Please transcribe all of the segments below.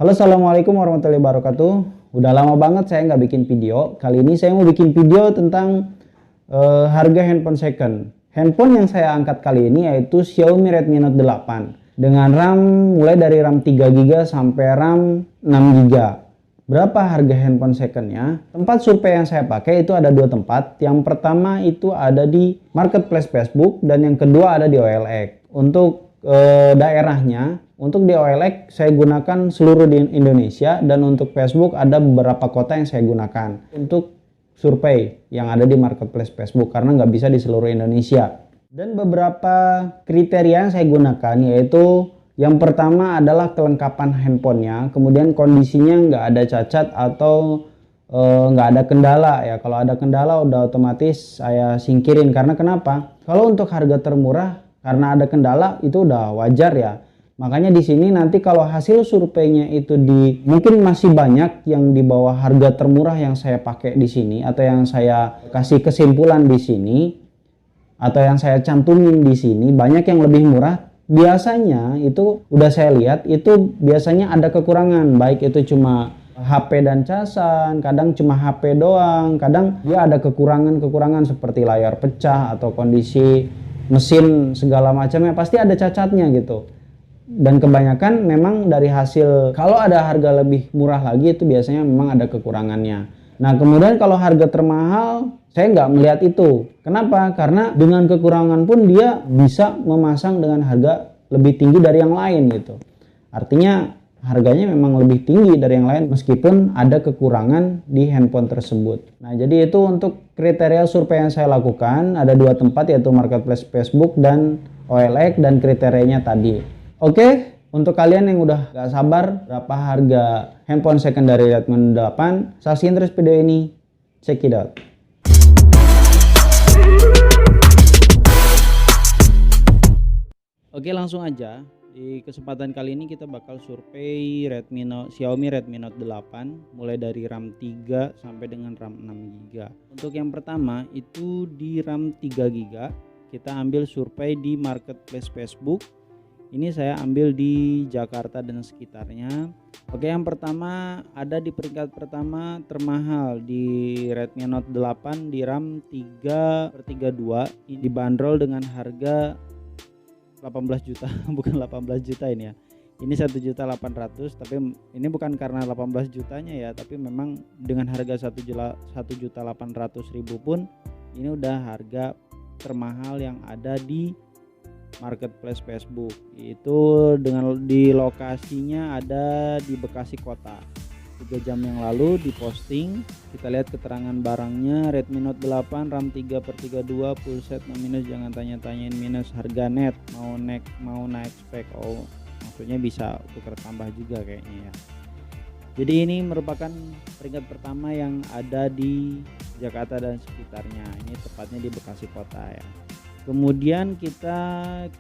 Halo, assalamualaikum warahmatullahi wabarakatuh. Udah lama banget saya nggak bikin video. Kali ini saya mau bikin video tentang harga handphone second. Handphone yang saya angkat kali ini yaitu Xiaomi Redmi Note 8 dengan RAM mulai dari RAM 3GB sampai RAM 6GB. Berapa harga handphone secondnya? Tempat survei yang saya pakai itu ada dua tempat. Yang pertama itu ada di marketplace Facebook dan yang kedua ada di OLX. Untuk daerahnya, untuk di OLX saya gunakan seluruh di Indonesia dan untuk Facebook ada beberapa kota yang saya gunakan untuk survei yang ada di marketplace Facebook karena nggak bisa di seluruh Indonesia. Dan beberapa kriteria yang saya gunakan yaitu yang pertama adalah kelengkapan handphonenya, kemudian kondisinya nggak ada cacat atau nggak ada kendala ya. Kalau ada kendala udah otomatis saya singkirin. Karena kenapa? Kalau untuk harga termurah karena ada kendala itu udah wajar ya. Makanya di sini nanti kalau hasil surveinya itu mungkin masih banyak yang di bawah harga termurah yang saya pakai di sini atau yang saya kasih kesimpulan di sini atau yang saya cantumin di sini banyak yang lebih murah. Biasanya itu udah saya lihat itu biasanya ada kekurangan, baik itu cuma HP dan casan, kadang cuma HP doang, kadang dia ada kekurangan seperti layar pecah atau kondisi mesin segala macamnya pasti ada cacatnya gitu. Dan kebanyakan memang dari hasil kalau ada harga lebih murah lagi itu biasanya memang ada kekurangannya. Nah kemudian kalau harga termahal saya nggak melihat itu. Kenapa? Karena dengan kekurangan pun dia bisa memasang dengan harga lebih tinggi dari yang lain gitu. Artinya harganya memang lebih tinggi dari yang lain meskipun ada kekurangan di handphone tersebut. Nah jadi itu untuk kriteria survei yang saya lakukan. Ada dua tempat yaitu marketplace Facebook dan OLX dan kriterianya tadi. Oke, untuk kalian yang udah gak sabar berapa harga handphone second dari Redmi Note 8, saksikan terus video ini. Check it out. Oke, langsung aja. Di kesempatan kali ini kita bakal survei Xiaomi Redmi Note 8 mulai dari RAM 3 sampai dengan RAM 6GB. Untuk yang pertama itu di RAM 3GB, kita ambil survei di marketplace Facebook. Ini saya ambil di Jakarta dan sekitarnya. Oke, yang pertama ada di peringkat pertama termahal di Redmi Note 8 di RAM 3/32 dibanderol dengan harga 18 juta bukan 18 juta ini ya. Ini 1.800.000 tapi ini bukan karena 18 jutanya ya, tapi memang dengan harga 1.800.000 pun ini udah harga termahal yang ada di marketplace Facebook. Itu dengan di lokasinya ada di Bekasi Kota. 3 jam yang lalu diposting. Kita lihat keterangan barangnya, Redmi Note 8 RAM 3/32 full set no minus, jangan tanya-tanyain minus, harga net, mau naik spek. Oh maksudnya bisa tukar tambah juga kayaknya ya. Jadi ini merupakan peringkat pertama yang ada di Jakarta dan sekitarnya. Ini tepatnya di Bekasi Kota ya. Kemudian kita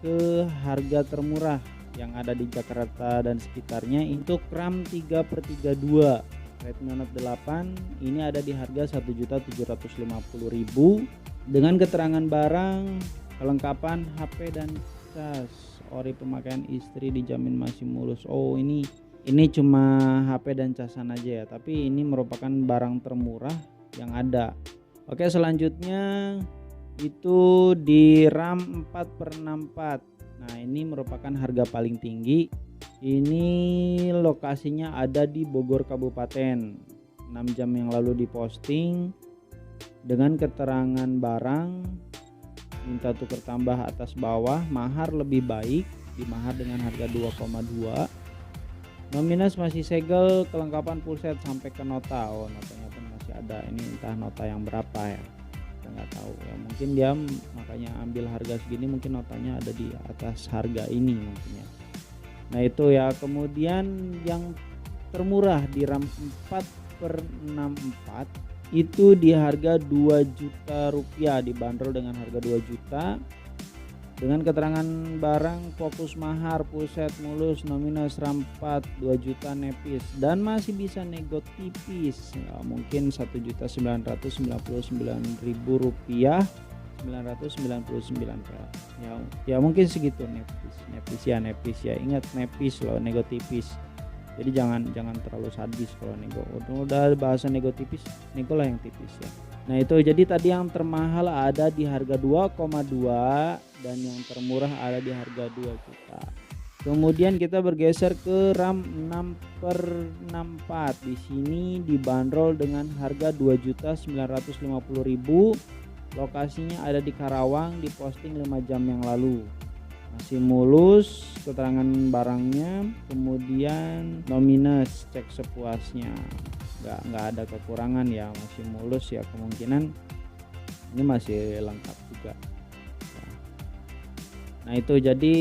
ke harga termurah yang ada di Jakarta dan sekitarnya. Untuk RAM 3/32 Redmi Note 8 ini ada di harga 1.750.000 dengan keterangan barang, kelengkapan HP dan cas, ori pemakaian istri dijamin masih mulus. Oh ini cuma HP dan casan aja ya, tapi ini merupakan barang termurah yang ada. Oke, selanjutnya itu di RAM 4/64. Nah ini merupakan harga paling tinggi. Ini lokasinya ada di Bogor Kabupaten. 6 jam yang lalu diposting dengan keterangan barang, minta tukar tambah atas bawah, mahar lebih baik, dimahar dengan harga 2,2. No minus masih segel, kelengkapan full set sampai ke nota. Oh notanya pun masih ada. Ini entah nota yang berapa ya, nggak tahu ya, mungkin dia makanya ambil harga segini, mungkin notanya ada di atas harga ini mungkin ya. Nah itu ya. Kemudian yang termurah di RAM 4/64 itu di harga 2 juta rupiah, dibanderol dengan harga 2 juta dengan keterangan barang, fokus mahar, full set mulus, no minus, RAM 4 2 juta nepis dan masih bisa nego tipis ya, mungkin 1.999.000 rupiah, 999 ya mungkin segitu nepis ya, ingat nepis loh, nego tipis. Jadi jangan terlalu sadis kalau nego. Udah bahasa nego tipis, nego lah yang tipis ya. Nah itu jadi tadi yang termahal ada di harga 2,2 dan yang termurah ada di harga 2 juta. Kemudian kita bergeser ke RAM 6/64. Di sini dibanderol dengan harga 2.950.000. Lokasinya ada di Karawang, diposting 5 jam yang lalu. Masih mulus keterangan barangnya, kemudian no minus, cek sepuasnya. Nggak ada kekurangan ya, masih mulus ya, kemungkinan ini masih lengkap juga. Nah itu jadi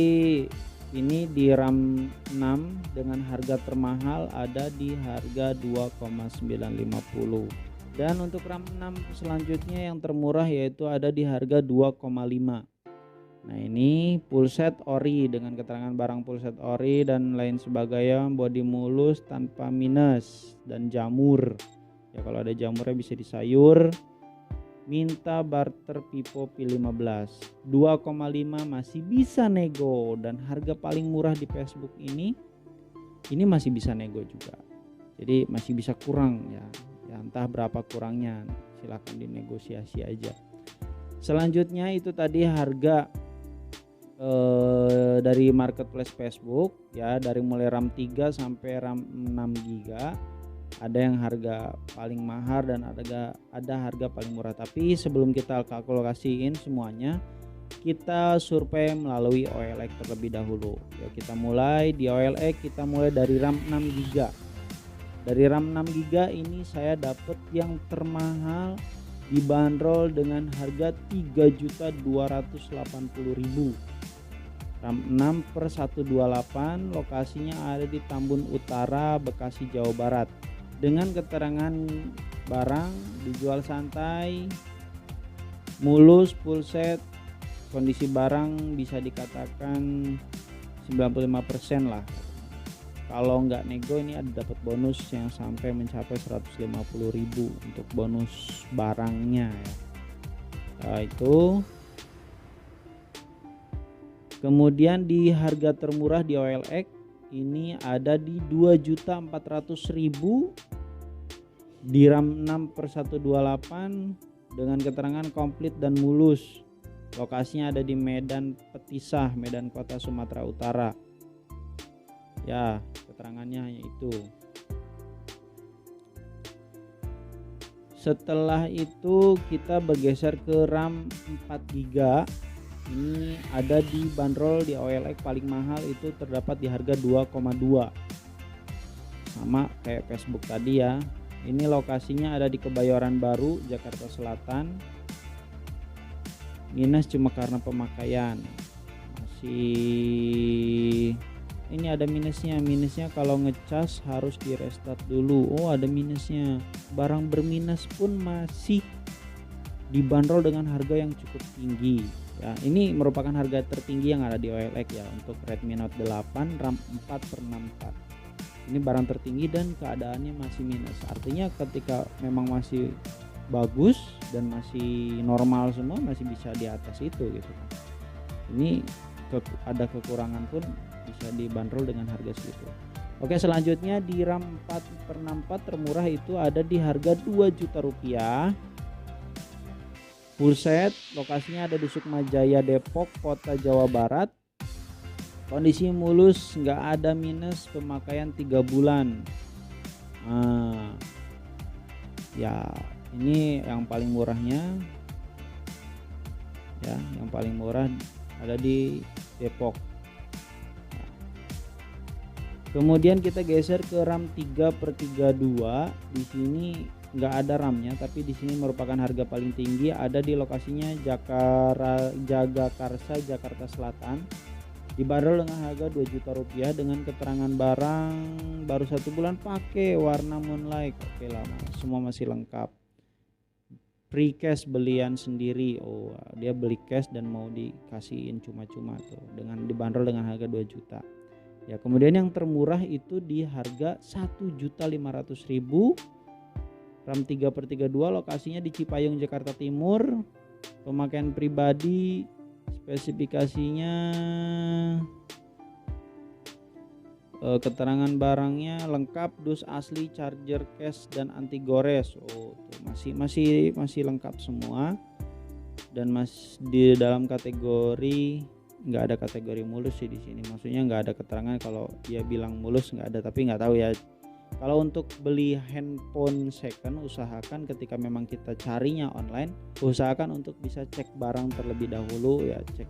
ini di RAM 6 dengan harga termahal ada di harga 2,950. Dan untuk RAM 6 selanjutnya yang termurah yaitu ada di harga 2,5. Nah ini full set ori dengan keterangan barang full set ori dan lain sebagainya, bodi mulus tanpa minus dan jamur. Ya kalau ada jamurnya bisa disayur. Minta barter Vivo P15 2,5 masih bisa nego, dan harga paling murah di Facebook ini masih bisa nego juga. Jadi masih bisa kurang ya entah berapa kurangnya, silahkan dinegosiasi aja. Selanjutnya itu tadi harga dari marketplace Facebook ya, dari mulai RAM 3 sampai RAM 6 GB. Ada yang harga paling mahal dan ada harga paling murah. Tapi sebelum kita kalkulasiin semuanya, kita survei melalui OLX terlebih dahulu. Ya kita mulai di OLX, kita mulai dari RAM 6 GB. Dari RAM 6 GB ini saya dapat yang termahal dibanderol dengan harga 3.280.000. RAM 6/128, lokasinya ada di Tambun Utara, Bekasi, Jawa Barat. Dengan keterangan barang dijual santai, mulus, full set, kondisi barang bisa dikatakan 95% lah. Kalau nggak nego ini ada dapat bonus yang sampai mencapai 150.000 untuk bonus barangnya ya. Nah, itu kemudian di harga termurah di OLX ini ada di 2.400.000 di RAM 6/128 dengan keterangan komplit dan mulus. Lokasinya ada di Medan Petisah, Medan Kota, Sumatera Utara. Ya, keterangannya hanya itu. Setelah itu kita bergeser ke RAM 4 GB. Ini ada di bandrol di OLX paling mahal itu terdapat di harga 2,2. Sama kayak Facebook tadi ya. Ini lokasinya ada di Kebayoran Baru, Jakarta Selatan. Minus cuma karena pemakaian. Masih ini ada minusnya. Minusnya kalau ngecas harus di restart dulu. Oh, ada minusnya. Barang berminus pun masih dibanderol dengan harga yang cukup tinggi. Ya, ini merupakan harga tertinggi yang ada di OLX ya untuk Redmi Note 8 RAM 4/64. Ini barang tertinggi dan keadaannya masih minus. Artinya ketika memang masih bagus dan masih normal semua, masih bisa di atas itu gitu kan. Ini ada kekurangan pun bisa dibanderol dengan harga segitu. Oke, selanjutnya di RAM 4/64 termurah itu ada di harga 2 juta rupiah. Full set, lokasinya ada di Sukma Jaya, Depok, Kota, Jawa Barat. Kondisi mulus, nggak ada minus, pemakaian 3 bulan. Ya ini yang paling murahnya. Ya, yang paling murah ada di Depok. Kemudian kita geser ke RAM 3/32. Di sini nggak ada RAM-nya, tapi di sini merupakan harga paling tinggi, ada di lokasinya Jagakarsa, Jakarta Selatan. Dibanderol dengan harga 2 juta rupiah dengan keterangan barang baru 1 bulan pakai, warna moonlight. Oke lah, semua masih lengkap. Free cash belian sendiri. Oh, dia beli cash dan mau dikasihin cuma-cuma tuh, dengan dibanderol dengan harga 2 juta. Ya, kemudian yang termurah itu di harga 1.500.000. RAM 3/32, lokasinya di Cipayung, Jakarta Timur. Pemakaian pribadi, spesifikasinya Keterangan barangnya lengkap, dus asli, charger case dan anti gores. Oh, tuh masih lengkap semua. Dan di dalam kategori nggak ada kategori mulus sih di sini. Maksudnya nggak ada keterangan kalau dia bilang mulus, nggak ada, tapi nggak tahu ya. Kalau untuk beli handphone second, usahakan ketika memang kita carinya online, usahakan untuk bisa cek barang terlebih dahulu ya, cek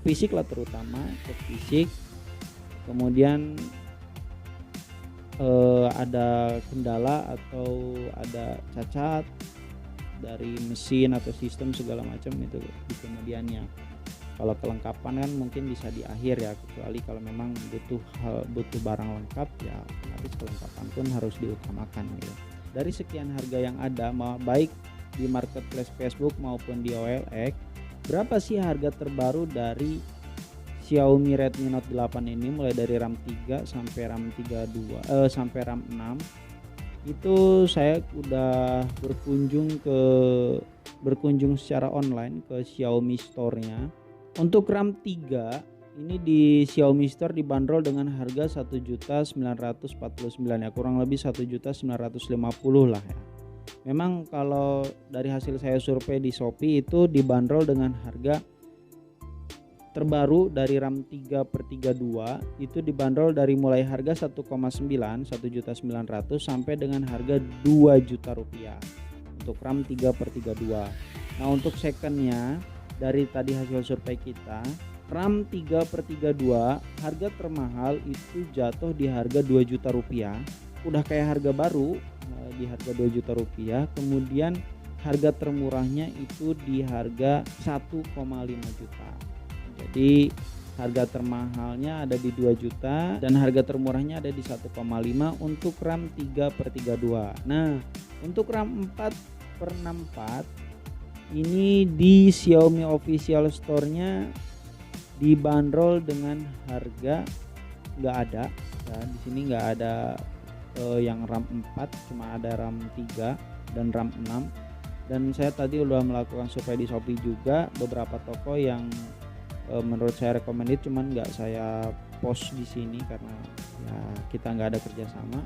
fisik lah, terutama cek fisik. Kemudian ada kendala atau ada cacat dari mesin atau sistem segala macam itu di kemudiannya. Kalau kelengkapan kan mungkin bisa di akhir ya, kecuali kalau memang butuh barang lengkap ya otomatis kelengkapan pun harus diutamakan gitu. Dari sekian harga yang ada, baik di marketplace Facebook maupun di OLX, berapa sih harga terbaru dari Xiaomi Redmi Note 8 ini, mulai dari RAM 3 sampai RAM 32 sampai RAM 6. Itu saya udah berkunjung secara online ke Xiaomi Store-nya. Untuk RAM 3 ini di Xiaomi Store dibanderol dengan harga 1.949 ya, kurang lebih 1.950 lah ya. Memang kalau dari hasil saya survei di Shopee itu dibanderol dengan harga terbaru dari RAM 3/32 itu dibanderol dari mulai harga 1,9 1.900.000 sampai dengan harga 2 juta rupiah untuk RAM 3/32. Nah, untuk secondnya dari tadi hasil survei kita, RAM 3/32 harga termahal itu jatuh di harga 2 juta rupiah, udah kayak harga baru di harga 2 juta rupiah. Kemudian harga termurahnya itu di harga 1,5 juta. Jadi harga termahalnya ada di 2 juta dan harga termurahnya ada di 1,5 untuk RAM 3/32. Nah, untuk RAM 4/64 ini di Xiaomi Official Store-nya dibanderol dengan harga nggak ada ya, di sini nggak ada yang RAM 4, cuma ada RAM 3 dan RAM 6. Dan saya tadi udah melakukan survei di Shopee juga, beberapa toko yang menurut saya recommended, cuman nggak saya post di sini karena ya kita nggak ada kerjasama.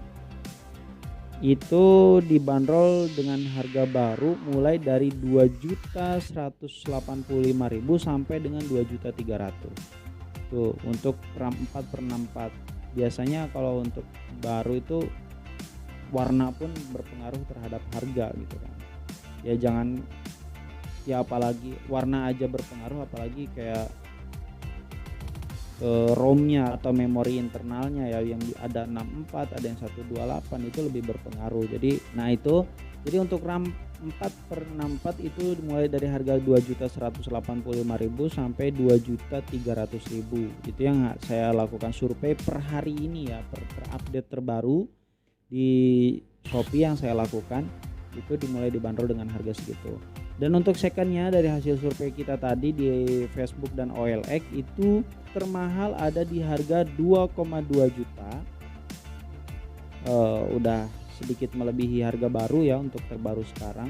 Itu dibanderol dengan harga baru mulai dari 2.185.000 sampai dengan 2.300.000. Tuh untuk RAM 4/64. Biasanya kalau untuk baru itu warna pun berpengaruh terhadap harga gitu kan. Ya jangan, ya apalagi warna aja berpengaruh, apalagi kayak ROM-nya atau memori internalnya ya, yang ada 64, ada yang 128, itu lebih berpengaruh. Jadi untuk RAM 4/64 itu mulai dari harga 2.185.000 sampai 2.300.000. Itu yang saya lakukan survei per hari ini ya, per update terbaru di Shopee yang saya lakukan itu dimulai dibanderol dengan harga segitu. Dan untuk secondnya dari hasil survei kita tadi di Facebook dan OLX itu termahal ada di harga 2,2 juta. Udah sedikit melebihi harga baru ya untuk terbaru sekarang.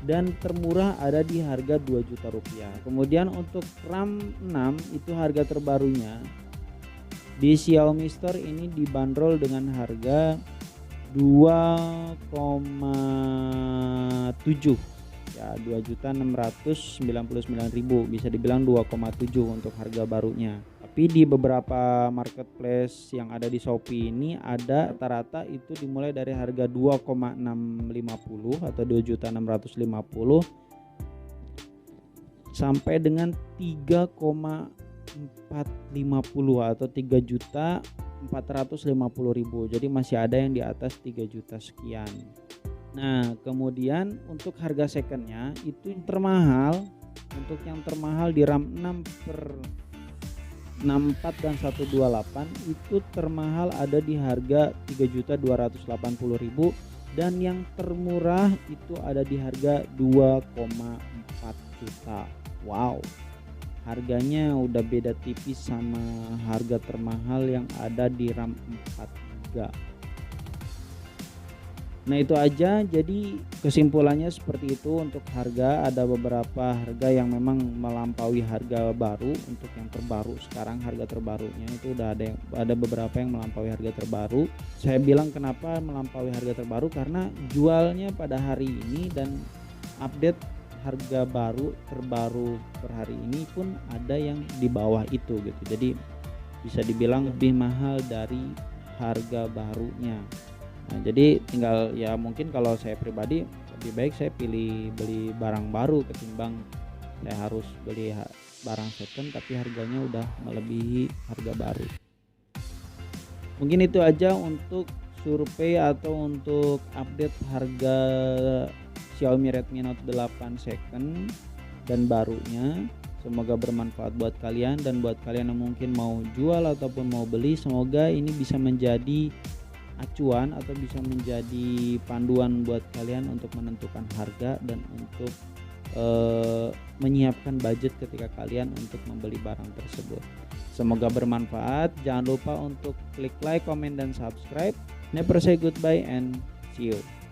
Dan termurah ada di harga 2 juta rupiah. Kemudian untuk RAM 6 itu harga terbarunya di Xiaomi Store ini dibanderol dengan harga 2,7 ya, 2.699.000, bisa dibilang 2,7 untuk harga barunya. Tapi di beberapa marketplace yang ada di Shopee ini ada rata-rata itu dimulai dari harga 2,650 atau 2.650 sampai dengan 3,450 atau 3.450.000. Jadi masih ada yang di atas 3 juta sekian. Nah, kemudian untuk harga secondnya itu termahal. Untuk yang termahal di RAM 6/64 dan 128 itu termahal ada di harga 3.280.000 dan yang termurah itu ada di harga 2,4 juta. Wow. Harganya udah beda tipis sama harga termahal yang ada di RAM 4 GB. Nah itu aja, jadi kesimpulannya seperti itu untuk harga. Ada beberapa harga yang memang melampaui harga baru. Untuk yang terbaru sekarang, harga terbarunya itu udah ada beberapa yang melampaui harga terbaru. Saya bilang kenapa melampaui harga terbaru, karena jualnya pada hari ini dan update harga terbaru per hari ini pun ada yang di bawah itu gitu. Jadi bisa dibilang lebih mahal dari harga barunya. Nah, jadi tinggal ya, mungkin kalau saya pribadi lebih baik saya pilih beli barang baru ketimbang saya harus beli barang second tapi harganya udah melebihi harga baru. Mungkin itu aja untuk survei atau untuk update harga Xiaomi Redmi Note 8 second dan barunya. Semoga bermanfaat buat kalian, dan buat kalian yang mungkin mau jual ataupun mau beli, semoga ini bisa menjadi acuan atau bisa menjadi panduan buat kalian untuk menentukan harga dan untuk menyiapkan budget ketika kalian untuk membeli barang tersebut. Semoga bermanfaat. Jangan lupa untuk klik like, comment, dan subscribe. Never say goodbye and see you.